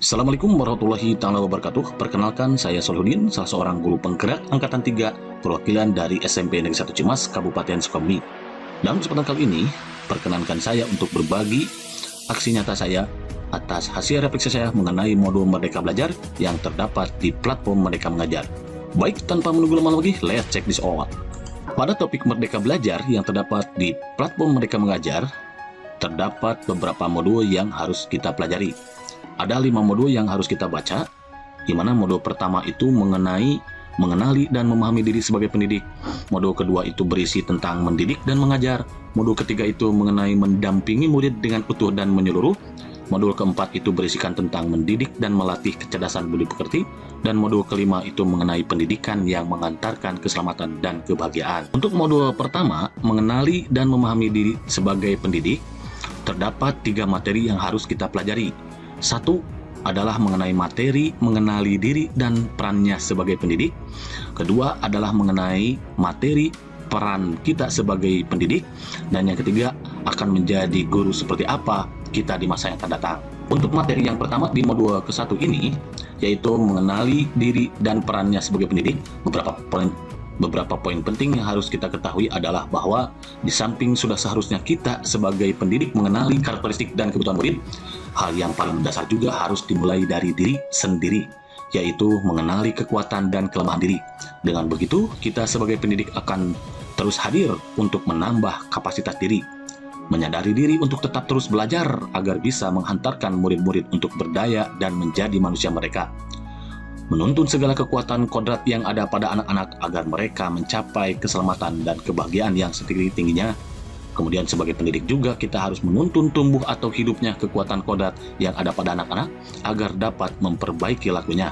Assalamualaikum warahmatullahi wabarakatuh. Perkenalkan, saya Solihudin, salah seorang guru penggerak Angkatan 3, perwakilan dari SMP Negeri 1 Cimas, Kabupaten Sukabumi. Dalam kesempatan kali ini, perkenankan saya untuk berbagi aksi nyata saya atas hasil refleksi saya mengenai modul Merdeka Belajar yang terdapat di platform Merdeka Mengajar. Baik, tanpa menunggu lama lagi, let's check this out. Pada topik Merdeka Belajar yang terdapat di platform Merdeka Mengajar, terdapat beberapa modul yang harus kita pelajari. Ada 5 modul yang harus kita baca, di mana modul pertama itu mengenali dan memahami diri sebagai pendidik. Modul kedua itu berisi tentang mendidik dan mengajar. Modul ketiga itu mengenai mendampingi murid dengan utuh dan menyeluruh. Modul keempat itu berisikan tentang mendidik dan melatih kecerdasan budi pekerti. Dan modul kelima itu mengenai pendidikan yang mengantarkan keselamatan dan kebahagiaan. Untuk modul pertama, mengenali dan memahami diri sebagai pendidik, terdapat 3 materi yang harus kita pelajari. Satu adalah mengenai materi mengenali diri dan perannya sebagai pendidik. Kedua adalah mengenai materi peran kita sebagai pendidik. Dan yang ketiga akan menjadi guru seperti apa kita di masa yang akan datang. Untuk materi yang pertama di modul ke-1 ini, yaitu mengenali diri dan perannya sebagai pendidik, beberapa poin penting yang harus kita ketahui adalah bahwa di samping sudah seharusnya kita sebagai pendidik mengenali karakteristik dan kebutuhan murid, hal yang paling mendasar juga harus dimulai dari diri sendiri, yaitu mengenali kekuatan dan kelemahan diri. Dengan begitu, kita sebagai pendidik akan terus hadir untuk menambah kapasitas diri, menyadari diri untuk tetap terus belajar agar bisa menghantarkan murid-murid untuk berdaya dan menjadi manusia mereka, menuntun segala kekuatan kodrat yang ada pada anak-anak agar mereka mencapai keselamatan dan kebahagiaan yang setinggi-tingginya. Kemudian sebagai pendidik juga kita harus menuntun tumbuh atau hidupnya kekuatan kodrat yang ada pada anak-anak agar dapat memperbaiki lakunya.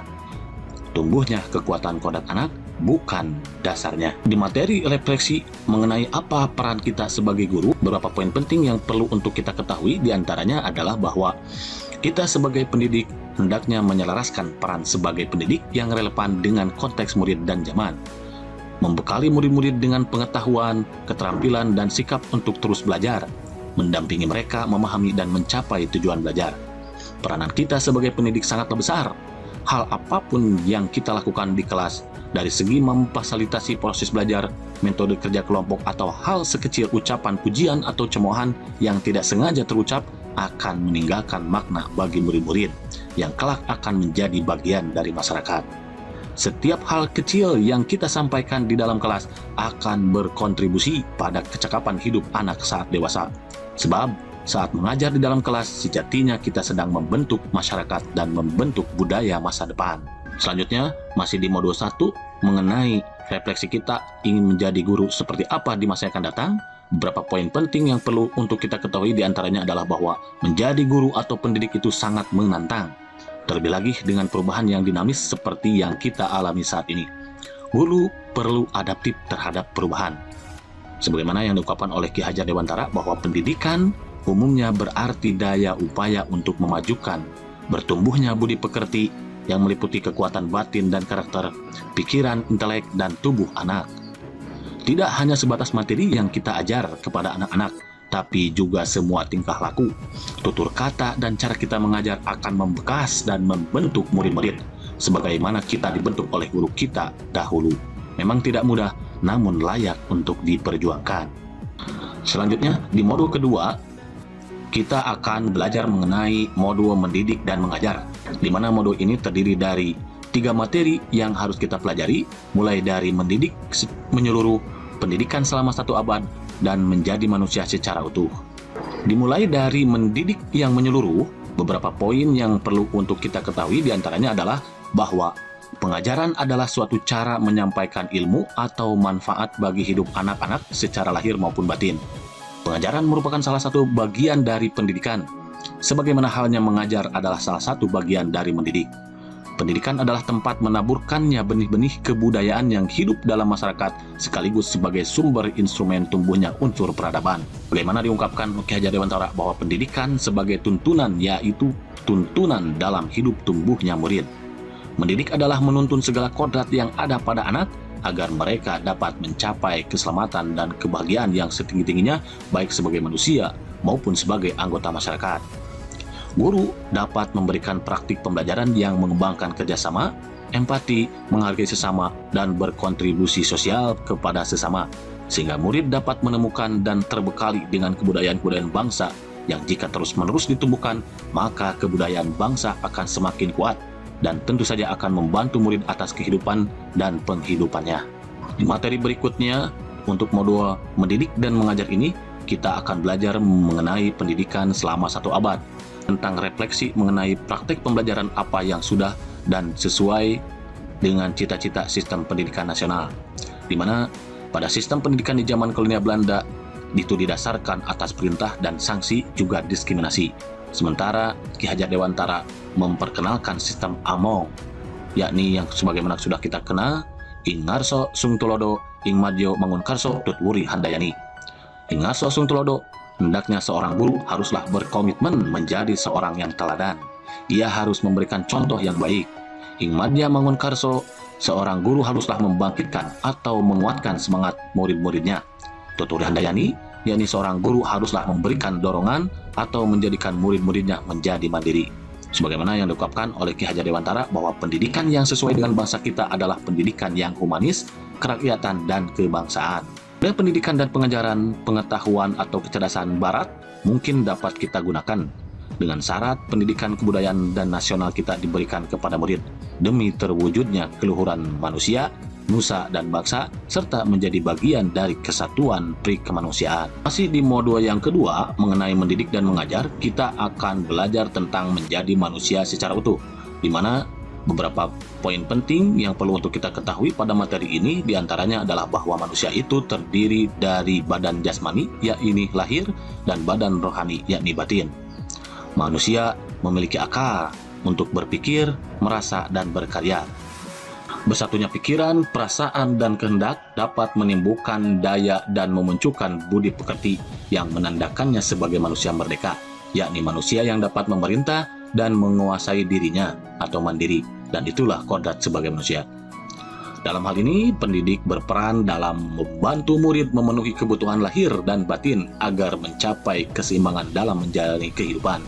Tumbuhnya kekuatan kodrat anak bukan dasarnya. Di materi refleksi mengenai apa peran kita sebagai guru, beberapa poin penting yang perlu untuk kita ketahui diantaranya adalah bahwa kita sebagai pendidik hendaknya menyelaraskan peran sebagai pendidik yang relevan dengan konteks murid dan zaman, membekali murid-murid dengan pengetahuan, keterampilan, dan sikap untuk terus belajar, mendampingi mereka memahami dan mencapai tujuan belajar. Peranan kita sebagai pendidik sangatlah besar. Hal apapun yang kita lakukan di kelas, dari segi memfasilitasi proses belajar, metode kerja kelompok, atau hal sekecil ucapan pujian atau cemoohan yang tidak sengaja terucap, akan meninggalkan makna bagi murid-murid yang kelak akan menjadi bagian dari masyarakat. Setiap hal kecil yang kita sampaikan di dalam kelas akan berkontribusi pada kecakapan hidup anak saat dewasa. Sebab saat mengajar di dalam kelas, sejatinya kita sedang membentuk masyarakat dan membentuk budaya masa depan. Selanjutnya, masih di modul 1, mengenai refleksi kita ingin menjadi guru seperti apa di masa yang akan datang. Beberapa poin penting yang perlu untuk kita ketahui diantaranya adalah bahwa menjadi guru atau pendidik itu sangat menantang. Terlebih lagi dengan perubahan yang dinamis seperti yang kita alami saat ini. Guru perlu adaptif terhadap perubahan. Sebagaimana yang diungkapkan oleh Ki Hajar Dewantara bahwa pendidikan umumnya berarti daya upaya untuk memajukan bertumbuhnya budi pekerti yang meliputi kekuatan batin dan karakter, pikiran, intelek, dan tubuh anak. Tidak hanya sebatas materi yang kita ajar kepada anak-anak, tapi juga semua tingkah laku, tutur kata, dan cara kita mengajar akan membekas dan membentuk murid-murid, sebagaimana kita dibentuk oleh guru kita dahulu. Memang tidak mudah, namun layak untuk diperjuangkan. Selanjutnya, di modul kedua, kita akan belajar mengenai modul mendidik dan mengajar, di mana modul ini terdiri dari 3 materi yang harus kita pelajari, mulai dari mendidik menyeluruh, pendidikan selama 1 abad, dan menjadi manusia secara utuh. Dimulai dari mendidik yang menyeluruh, beberapa poin yang perlu untuk kita ketahui diantaranya adalah bahwa pengajaran adalah suatu cara menyampaikan ilmu atau manfaat bagi hidup anak-anak secara lahir maupun batin. Pengajaran merupakan salah satu bagian dari pendidikan, sebagaimana halnya mengajar adalah salah satu bagian dari mendidik. Pendidikan adalah tempat menaburkannya benih-benih kebudayaan yang hidup dalam masyarakat, sekaligus sebagai sumber instrumen tumbuhnya unsur peradaban. Bagaimana diungkapkan Ki Hajar Dewantara bahwa pendidikan sebagai tuntunan, yaitu tuntunan dalam hidup tumbuhnya murid. Mendidik adalah menuntun segala kodrat yang ada pada anak, agar mereka dapat mencapai keselamatan dan kebahagiaan yang setinggi-tingginya, baik sebagai manusia maupun sebagai anggota masyarakat. Guru dapat memberikan praktik pembelajaran yang mengembangkan kerjasama, empati, menghargai sesama, dan berkontribusi sosial kepada sesama, sehingga murid dapat menemukan dan terbekali dengan kebudayaan-kebudayaan bangsa yang jika terus-menerus ditumbuhkan, maka kebudayaan bangsa akan semakin kuat dan tentu saja akan membantu murid atas kehidupan dan penghidupannya. Di materi berikutnya, untuk modul mendidik dan mengajar ini, kita akan belajar mengenai pendidikan selama 1 abad, tentang refleksi mengenai praktek pembelajaran apa yang sudah dan sesuai dengan cita-cita sistem pendidikan nasional, di mana pada sistem pendidikan di zaman kolonial Belanda itu didasarkan atas perintah dan sanksi juga diskriminasi. Sementara Ki Hajar Dewantara memperkenalkan sistem Among, yakni yang sebagaimana sudah kita kenal, ing ngarso sung tulodo, ing madyo mangun karso tut wuri handayani. Ing ngarso sung tulodo, hendaknya seorang guru haruslah berkomitmen menjadi seorang yang teladan. Ia harus memberikan contoh yang baik. Ing madya mangun karso, seorang guru haruslah membangkitkan atau menguatkan semangat murid-muridnya. Tuturi handayani, yakni seorang guru haruslah memberikan dorongan atau menjadikan murid-muridnya menjadi mandiri. Sebagaimana yang diungkapkan oleh Ki Hajar Dewantara bahwa pendidikan yang sesuai dengan bangsa kita adalah pendidikan yang humanis, kerakyatan, dan kebangsaan. Dan pendidikan dan pengajaran pengetahuan atau kecerdasan barat mungkin dapat kita gunakan dengan syarat pendidikan kebudayaan dan nasional kita diberikan kepada murid demi terwujudnya keluhuran manusia, nusa, dan bangsa serta menjadi bagian dari kesatuan prikemanusiaan. Masih di modul yang kedua mengenai mendidik dan mengajar, kita akan belajar tentang menjadi manusia secara utuh, di mana beberapa poin penting yang perlu untuk kita ketahui pada materi ini diantaranya adalah bahwa manusia itu terdiri dari badan jasmani, yakni lahir, dan badan rohani, yakni batin. Manusia memiliki akal untuk berpikir, merasa, dan berkarya. Bersatunya pikiran, perasaan, dan kehendak dapat menimbulkan daya dan memunculkan budi pekerti yang menandakannya sebagai manusia merdeka, yakni manusia yang dapat memerintah dan menguasai dirinya atau mandiri, dan itulah kodrat sebagai manusia. Dalam hal ini, pendidik berperan dalam membantu murid memenuhi kebutuhan lahir dan batin agar mencapai keseimbangan dalam menjalani kehidupan.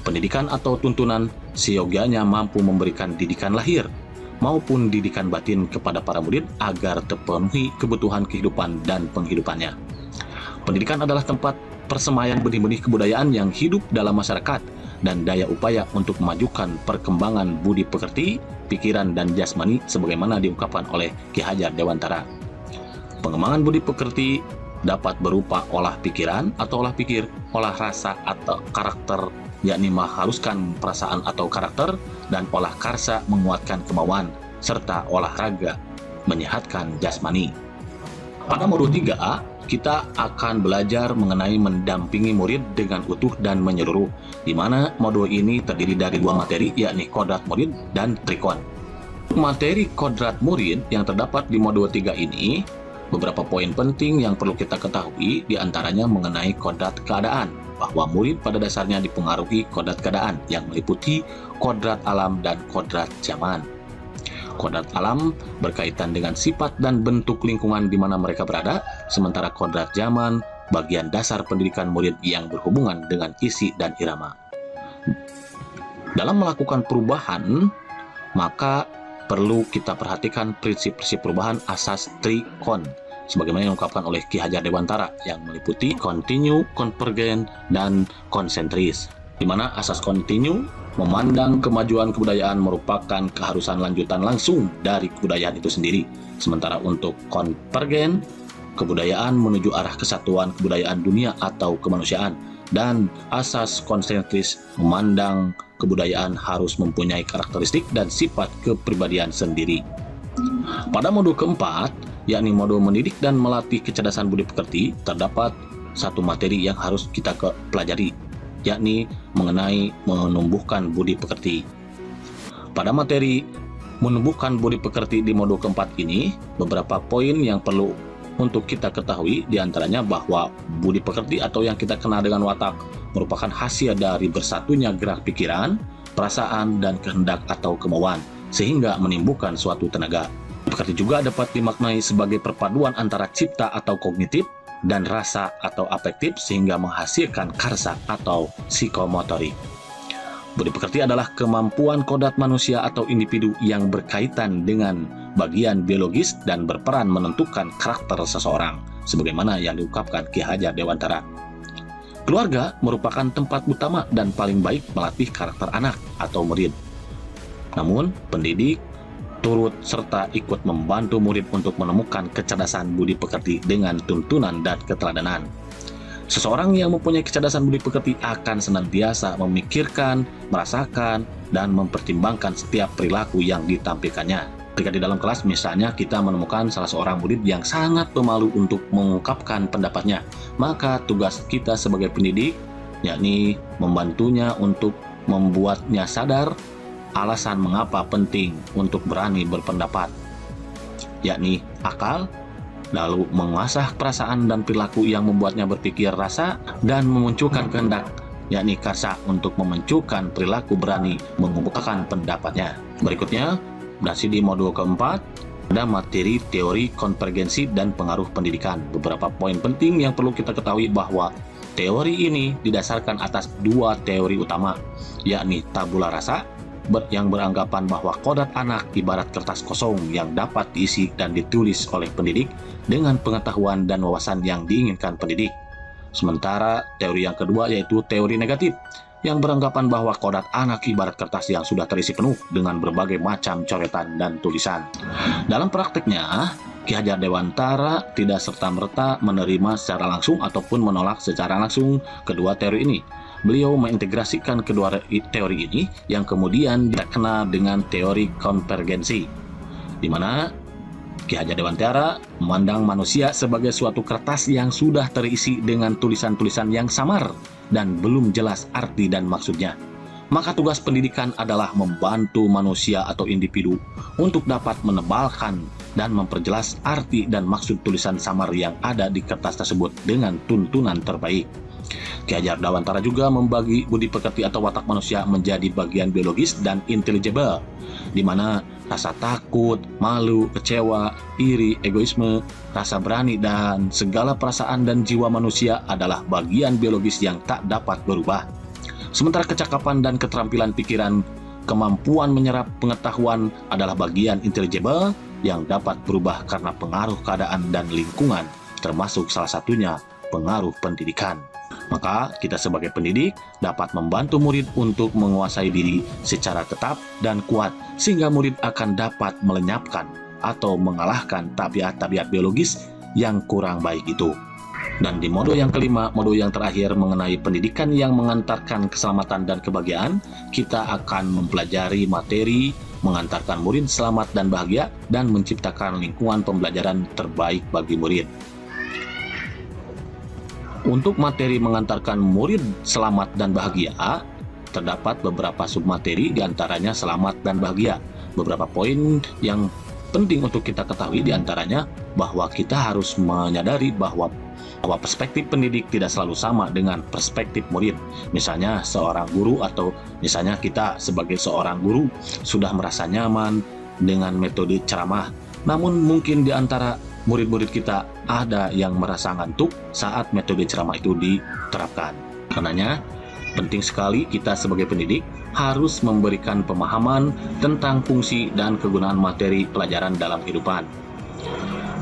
Pendidikan atau tuntunan seyogyanya mampu memberikan didikan lahir maupun didikan batin kepada para murid agar terpenuhi kebutuhan kehidupan dan penghidupannya. Pendidikan adalah tempat persemaian benih-benih kebudayaan yang hidup dalam masyarakat dan daya upaya untuk memajukan perkembangan budi pekerti, pikiran, dan jasmani sebagaimana diungkapkan oleh Ki Hajar Dewantara. Pengembangan budi pekerti dapat berupa olah pikiran atau olah pikir, olah rasa atau karakter, yakni mengharuskan perasaan atau karakter, dan olah karsa menguatkan kemauan, serta olahraga menyehatkan jasmani. Pada modul 3A, kita akan belajar mengenai mendampingi murid dengan utuh dan menyeluruh, di mana modul ini terdiri dari 2 materi, yakni kodrat murid dan trikon. Materi kodrat murid yang terdapat di modul 3 ini, beberapa poin penting yang perlu kita ketahui diantaranya mengenai kodrat keadaan, bahwa murid pada dasarnya dipengaruhi kodrat keadaan yang meliputi kodrat alam dan kodrat zaman. Kodrat alam berkaitan dengan sifat dan bentuk lingkungan di mana mereka berada, sementara kodrat zaman bagian dasar pendidikan murid yang berhubungan dengan isi dan irama. Dalam melakukan perubahan, maka perlu kita perhatikan prinsip-prinsip perubahan asas trikon, sebagaimana yang diungkapkan oleh Ki Hajar Dewantara yang meliputi kontinu, konvergen, dan konsentris, di mana asas kontinu memandang kemajuan kebudayaan merupakan keharusan lanjutan langsung dari kebudayaan itu sendiri. Sementara untuk konvergen, kebudayaan menuju arah kesatuan kebudayaan dunia atau kemanusiaan. Dan asas konsentris memandang kebudayaan harus mempunyai karakteristik dan sifat kepribadian sendiri. Pada modul keempat, yakni modul mendidik dan melatih kecerdasan budi pekerti, terdapat satu materi yang harus kita pelajari, yakni mengenai menumbuhkan budi pekerti. Pada materi menumbuhkan budi pekerti di modul keempat ini, beberapa poin yang perlu untuk kita ketahui diantaranya bahwa budi pekerti atau yang kita kenal dengan watak merupakan hasil dari bersatunya gerak pikiran, perasaan, dan kehendak atau kemauan, sehingga menimbulkan suatu tenaga. Pekerti juga dapat dimaknai sebagai perpaduan antara cipta atau kognitif dan rasa atau afektif sehingga menghasilkan karsa atau psikomotorik. Budi pekerti adalah kemampuan kodrat manusia atau individu yang berkaitan dengan bagian biologis dan berperan menentukan karakter seseorang, sebagaimana yang diungkapkan Ki Hajar Dewantara. Keluarga merupakan tempat utama dan paling baik melatih karakter anak atau murid. Namun, pendidik turut serta ikut membantu murid untuk menemukan kecerdasan budi pekerti dengan tuntunan dan keteladanan. Seseorang yang mempunyai kecerdasan budi pekerti akan senantiasa memikirkan, merasakan, dan mempertimbangkan setiap perilaku yang ditampilkannya. Ketika di dalam kelas misalnya kita menemukan salah seorang murid yang sangat pemalu untuk mengungkapkan pendapatnya, maka tugas kita sebagai pendidik yakni membantunya untuk membuatnya sadar alasan mengapa penting untuk berani berpendapat, yakni akal, lalu mengasah perasaan dan perilaku yang membuatnya berpikir rasa dan memunculkan kehendak, yakni karsa untuk memunculkan perilaku berani mengungkapkan pendapatnya. Berikutnya, masih di modul keempat, ada materi teori konvergensi dan pengaruh pendidikan. Beberapa poin penting yang perlu kita ketahui bahwa teori ini didasarkan atas dua teori utama, yakni tabula rasa, yang beranggapan bahwa kodrat anak ibarat kertas kosong yang dapat diisi dan ditulis oleh pendidik dengan pengetahuan dan wawasan yang diinginkan pendidik. Sementara teori yang kedua yaitu teori negatif, yang beranggapan bahwa kodrat anak ibarat kertas yang sudah terisi penuh dengan berbagai macam coretan dan tulisan. Dalam prakteknya, Ki Hajar Dewantara tidak serta-merta menerima secara langsung ataupun menolak secara langsung kedua teori ini. Beliau mengintegrasikan kedua teori ini yang kemudian dikenal dengan teori konvergensi, di mana Ki Hajar Dewantara memandang manusia sebagai suatu kertas yang sudah terisi dengan tulisan-tulisan yang samar dan belum jelas arti dan maksudnya. Maka tugas pendidikan adalah membantu manusia atau individu untuk dapat menebalkan dan memperjelas arti dan maksud tulisan samar yang ada di kertas tersebut dengan tuntunan terbaik. Ki Hajar Dewantara juga membagi budi pekerti atau watak manusia menjadi bagian biologis dan intelligible, di mana rasa takut, malu, kecewa, iri, egoisme, rasa berani, dan segala perasaan dan jiwa manusia adalah bagian biologis yang tak dapat berubah. Sementara kecakapan dan keterampilan pikiran, kemampuan menyerap pengetahuan adalah bagian intelligible yang dapat berubah karena pengaruh keadaan dan lingkungan, termasuk salah satunya pengaruh pendidikan. Maka kita sebagai pendidik dapat membantu murid untuk menguasai diri secara tetap dan kuat, sehingga murid akan dapat melenyapkan atau mengalahkan tabiat-tabiat biologis yang kurang baik itu. Dan di modul yang kelima, modul yang terakhir mengenai pendidikan yang mengantarkan keselamatan dan kebahagiaan, kita akan mempelajari materi mengantarkan murid selamat dan bahagia dan menciptakan lingkungan pembelajaran terbaik bagi murid. Untuk materi mengantarkan murid selamat dan bahagia, terdapat beberapa submateri, diantaranya selamat dan bahagia. Beberapa poin yang penting untuk kita ketahui diantaranya bahwa kita harus menyadari bahwa perspektif pendidik tidak selalu sama dengan perspektif murid. Misalnya seorang guru atau misalnya kita sebagai seorang guru sudah merasa nyaman dengan metode ceramah, namun mungkin di antara murid-murid kita ada yang merasa ngantuk saat metode ceramah itu diterapkan. Karenanya, penting sekali kita sebagai pendidik harus memberikan pemahaman tentang fungsi dan kegunaan materi pelajaran dalam kehidupan.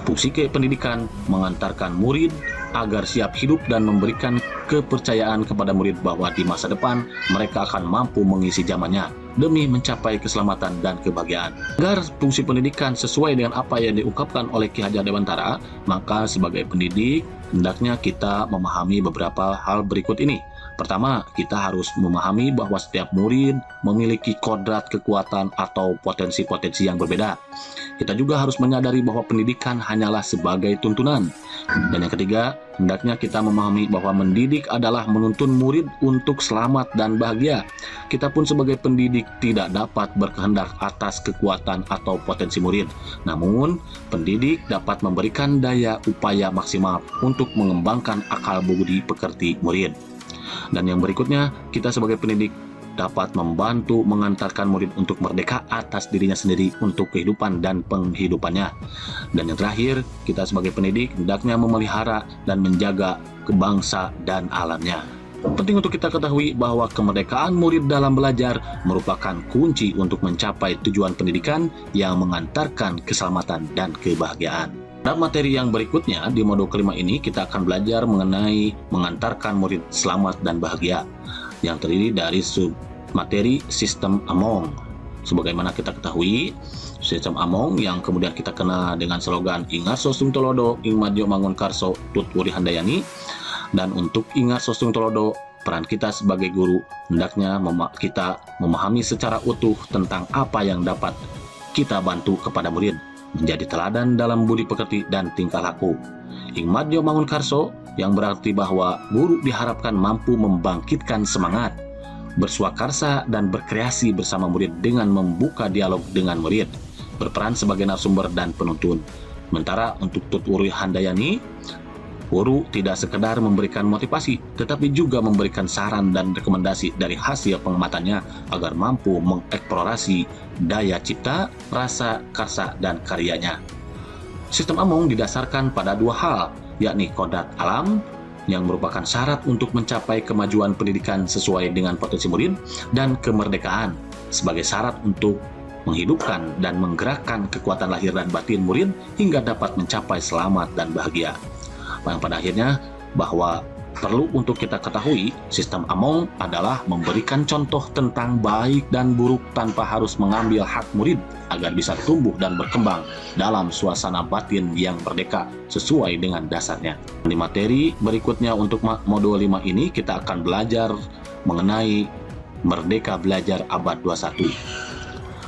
Fungsi kependidikan mengantarkan murid agar siap hidup dan memberikan kepercayaan kepada murid bahwa di masa depan mereka akan mampu mengisi zamannya demi mencapai keselamatan dan kebahagiaan. Agar fungsi pendidikan sesuai dengan apa yang diungkapkan oleh Ki Hajar Dewantara, maka sebagai pendidik hendaknya kita memahami beberapa hal berikut ini. Pertama, kita harus memahami bahwa setiap murid memiliki kodrat, kekuatan, atau potensi-potensi yang berbeda. Kita juga harus menyadari bahwa pendidikan hanyalah sebagai tuntunan. Dan yang ketiga, hendaknya kita memahami bahwa mendidik adalah menuntun murid untuk selamat dan bahagia. Kita pun sebagai pendidik tidak dapat berkehendak atas kekuatan atau potensi murid. Namun, pendidik dapat memberikan daya upaya maksimal untuk mengembangkan akal budi pekerti murid. Dan yang berikutnya, kita sebagai pendidik dapat membantu mengantarkan murid untuk merdeka atas dirinya sendiri untuk kehidupan dan penghidupannya. Dan yang terakhir, kita sebagai pendidik hendaknya memelihara dan menjaga bangsa dan alamnya. Penting untuk kita ketahui bahwa kemerdekaan murid dalam belajar merupakan kunci untuk mencapai tujuan pendidikan yang mengantarkan keselamatan dan kebahagiaan. Dalam materi yang berikutnya, di modul kelima ini kita akan belajar mengenai mengantarkan murid selamat dan bahagia, yang terdiri dari submateri sistem Among. Sebagaimana kita ketahui, sistem Among yang kemudian kita kenal dengan slogan Ingat Sosung Tolodo, Ing Madyo Mangun Karso, Tut Wuri Handayani. Dan untuk ingat Sosung Tolodo, peran kita sebagai guru hendaknya kita memahami secara utuh tentang apa yang dapat kita bantu kepada murid, menjadi teladan dalam budi pekerti dan tingkah laku. Ing Madyo Mangun Karso, yang berarti bahwa guru diharapkan mampu membangkitkan semangat, bersuakarsa dan berkreasi bersama murid dengan membuka dialog dengan murid, berperan sebagai narasumber dan penuntun. Sementara untuk Tut Wuri Handayani, guru tidak sekedar memberikan motivasi, tetapi juga memberikan saran dan rekomendasi dari hasil pengamatannya agar mampu mengeksplorasi daya cipta, rasa, karsa, dan karyanya. Sistem Among didasarkan pada dua hal, yakni kodrat alam, yang merupakan syarat untuk mencapai kemajuan pendidikan sesuai dengan potensi murid, dan kemerdekaan sebagai syarat untuk menghidupkan dan menggerakkan kekuatan lahir dan batin murid hingga dapat mencapai selamat dan bahagia. Yang pada akhirnya bahwa perlu untuk kita ketahui, sistem Among adalah memberikan contoh tentang baik dan buruk tanpa harus mengambil hak murid agar bisa tumbuh dan berkembang dalam suasana batin yang merdeka sesuai dengan dasarnya. Di materi berikutnya untuk modul 5 ini kita akan belajar mengenai Merdeka Belajar Abad 21.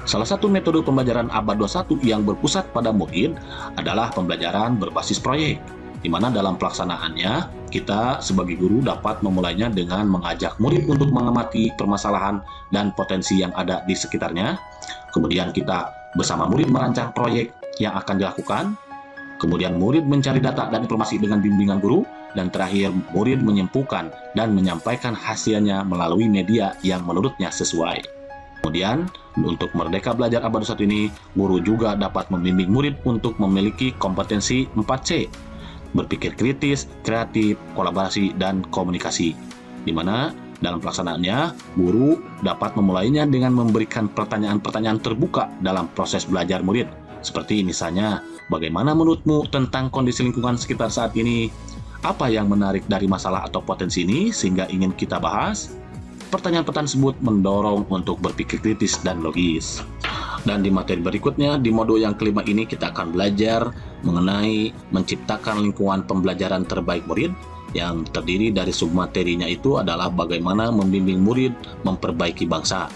Salah satu metode pembelajaran abad 21 yang berpusat pada murid adalah pembelajaran berbasis proyek, di mana dalam pelaksanaannya kita sebagai guru dapat memulainya dengan mengajak murid untuk mengamati permasalahan dan potensi yang ada di sekitarnya. Kemudian kita bersama murid merancang proyek yang akan dilakukan. Kemudian murid mencari data dan informasi dengan bimbingan guru. Dan terakhir murid menyimpulkan dan menyampaikan hasilnya melalui media yang menurutnya sesuai. Kemudian untuk Merdeka Belajar Abad 21 ini, guru juga dapat membimbing murid untuk memiliki kompetensi 4C. Berpikir kritis, kreatif, kolaborasi, dan komunikasi. Di mana dalam pelaksanaannya, guru dapat memulainya dengan memberikan pertanyaan-pertanyaan terbuka dalam proses belajar murid. Seperti misalnya, bagaimana menurutmu tentang kondisi lingkungan sekitar saat ini? Apa yang menarik dari masalah atau potensi ini sehingga ingin kita bahas? Pertanyaan-pertanyaan tersebut mendorong untuk berpikir kritis dan logis. Dan di materi berikutnya, di modul yang kelima ini kita akan belajar mengenai menciptakan lingkungan pembelajaran terbaik murid, yang terdiri dari submaterinya itu adalah bagaimana membimbing murid memperbaiki bangsa.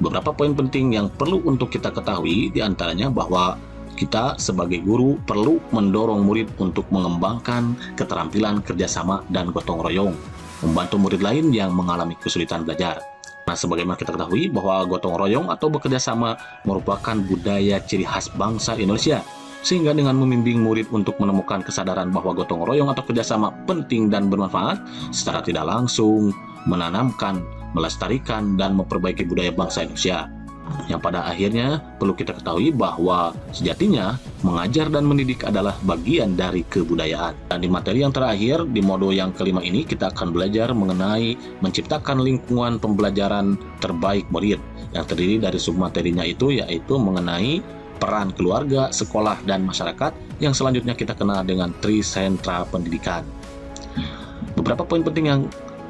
Beberapa poin penting yang perlu untuk kita ketahui diantaranya bahwa kita sebagai guru perlu mendorong murid untuk mengembangkan keterampilan kerjasama dan gotong royong, membantu murid lain yang mengalami kesulitan belajar. Nah, sebagaimana kita ketahui bahwa gotong royong atau bekerja sama merupakan budaya ciri khas bangsa Indonesia, sehingga dengan membimbing murid untuk menemukan kesadaran bahwa gotong royong atau kerjasama penting dan bermanfaat, secara tidak langsung menanamkan, melestarikan, dan memperbaiki budaya bangsa Indonesia. Yang pada akhirnya perlu kita ketahui bahwa sejatinya mengajar dan mendidik adalah bagian dari kebudayaan. Dan di materi yang terakhir, di modul yang kelima ini kita akan belajar mengenai menciptakan lingkungan pembelajaran terbaik murid, yang terdiri dari submaterinya itu yaitu mengenai peran keluarga, sekolah, dan masyarakat, yang selanjutnya kita kenal dengan Trisentra Pendidikan. Beberapa poin penting yang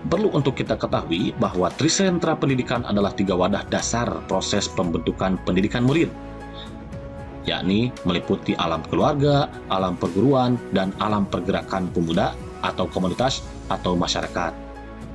perlu untuk kita ketahui bahwa Trisentra Pendidikan adalah 3 wadah dasar proses pembentukan pendidikan murid, yakni meliputi alam keluarga, alam perguruan, dan alam pergerakan pemuda atau komunitas atau masyarakat.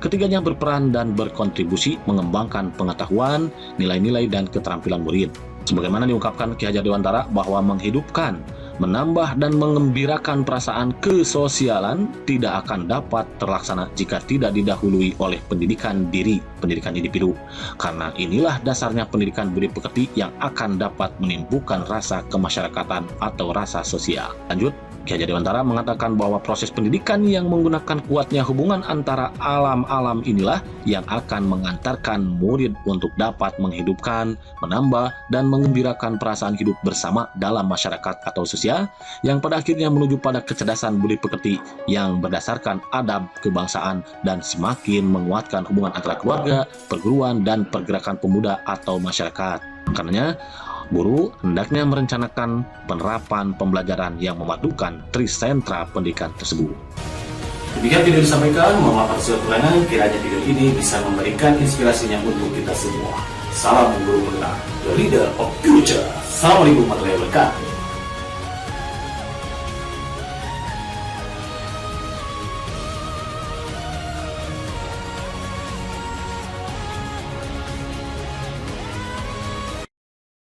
Ketiganya berperan dan berkontribusi mengembangkan pengetahuan, nilai-nilai, dan keterampilan murid. Sebagaimana diungkapkan Ki Hajar Dewantara bahwa menghidupkan, menambah, dan mengembirakan perasaan kesosialan tidak akan dapat terlaksana jika tidak didahului oleh pendidikan diri, pendidikan individu. Karena inilah dasarnya pendidikan budi pekerti yang akan dapat menimbulkan rasa kemasyarakatan atau rasa sosial. Lanjut, Ki Hajar Dewantara mengatakan bahwa proses pendidikan yang menggunakan kuatnya hubungan antara alam-alam inilah yang akan mengantarkan murid untuk dapat menghidupkan, menambah, dan mengembirakan perasaan hidup bersama dalam masyarakat atau sosial, yang pada akhirnya menuju pada kecerdasan budi pekerti yang berdasarkan adab kebangsaan dan semakin menguatkan hubungan antara keluarga, perguruan, dan pergerakan pemuda atau masyarakat. Karenanya, guru hendaknya merencanakan penerapan pembelajaran yang memadukan trisentra pendidikan tersebut. Demikian video disampaikan, mohon maaf atas kekurangan, kiranya video ini bisa memberikan inspirasinya untuk kita semua. Salam guru penggerak, the leader of future. Assalamualaikum warahmatullahi wabarakatuh.